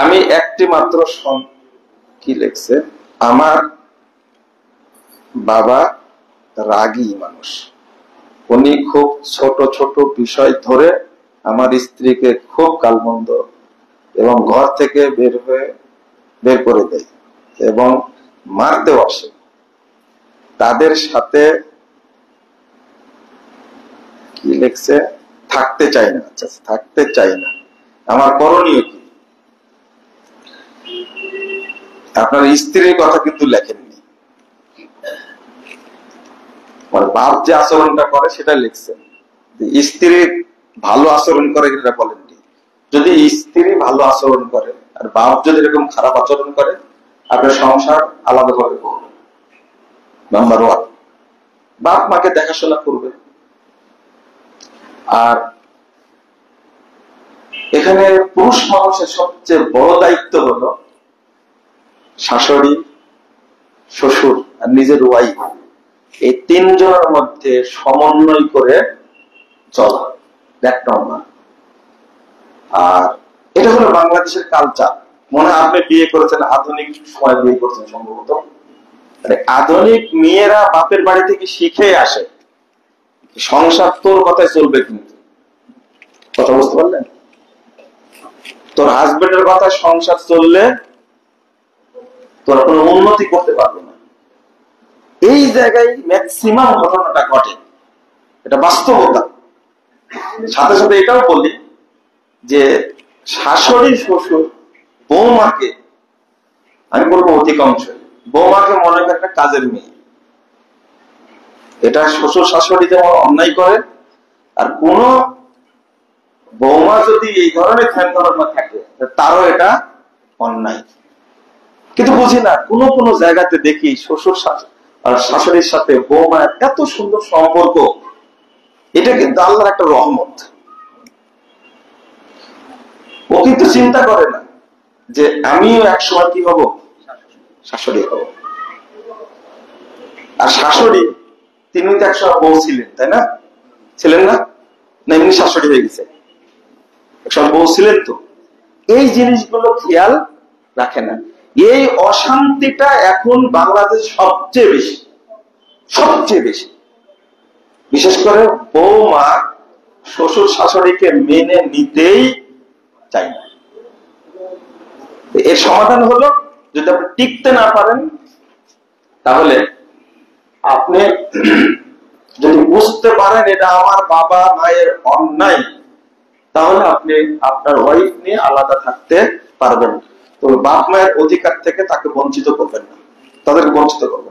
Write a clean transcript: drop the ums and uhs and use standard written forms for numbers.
আমি একটি মাত্র কি লিখছে, আমার বাবা রাগী মানুষ, উনি খুব ছোট ছোট বিষয় ধরে আমার স্ত্রীকে খুব গালমন্দ এবং ঘর থেকে বের করে দেয় এবং মারতেও আসে। তাদের সাথে কি লিখছে, থাকতে চাই না। আচ্ছা, থাকতে চাই না, আমার করণীয় কি? আপনার স্ত্রীর কথা কিন্তু লেখেননি, মানে বাপ যে আচরণটা করে সেটা লিখছেন। স্ত্রী ভালো আচরণ করে এটা বলেননি। যদি স্ত্রী ভালো আচরণ করে আর বাপ যদি এরকম খারাপ আচরণ করে, আপনার সংসার আলাদাভাবে করবে। নাম্বার 1, বাপ মাকে দেখাশোনা করবে। আর এখানে পুরুষ মানুষের সবচেয়ে বড় দায়িত্ব হলো শাশুড়ি, শ্বশুর আর নিজের ওয়াইফ, এই 3 জনের মধ্যে সমন্বয় করে চলা। আর এটা হলো বাংলাদেশের কালচার। মনে হয় আপনি বিয়ে করেছেন আধুনিক সময় বিয়ে করছেন সম্ভবত। আধুনিক মেয়েরা বাপের বাড়ি থেকে শিখে আসে সংসার তোর কথায় চলবে, কিন্তু কথা বুঝতে পারলেন? তোর হাজবেন্ডের কথায় সংসার চললে তোরা কোনো উন্নতি করতে পারবে না। এই জায়গায় ম্যাক্সিমাম ঘটনাটা ঘটে, এটা বাস্তবতা। সাথে সাথে এটাও বলি যে শাশুড়ি শ্বশুর বৌমাকে, আমি বলবো অধিকাংশ বৌমাকে মনে করে একটা কাজের মেয়ে। এটা শ্বশুর শাশুড়ি যেমন অন্যায় করে, আর কোন বৌমা যদি এই ধরনের ধ্যান থাকে তারও এটা অন্যায়। কিন্তু বুঝি না, কোন কোন জায়গাতে দেখি শ্বশুর আর শাশুড়ির সাথে বৌমা এত সুন্দর সম্পর্ক, এটা কিন্তু আল্লাহর একটা রহমত। ও কিন্তু চিন্তা করে না যে আমিও একসময় কি হব, শাশুড়ি হব। আর শাশুড়ি তিনি তো একসময় বউ ছিলেন, তাই না? ছিলেন না? না এমনি শাশুড়ি হয়ে গেছে? একসময় বউ ছিলেন তো। এই জিনিসগুলো খেয়াল রাখে না। এই অশান্তিটা এখন বাংলাদেশ সবচেয়ে বেশি, সবচেয়ে বেশি। বিশেষ করে বৌমা শ্বশুর শাশুড়িকে মেনে নিতেই চাই না। এর সমাধান হলো, যদি আপনি টিকতে না পারেন তাহলে আপনি যদি বুঝতে পারেন এটা আমার বাবা মায়ের অন্যায়, তাহলে আপনি আপনার ওয়াইফ নিয়ে আলাদা থাকতে পারবেন। তো বাপ মায়ের অধিকার থেকে তাকে বঞ্চিত করবেন না, তাদেরকে বঞ্চিত করবেন।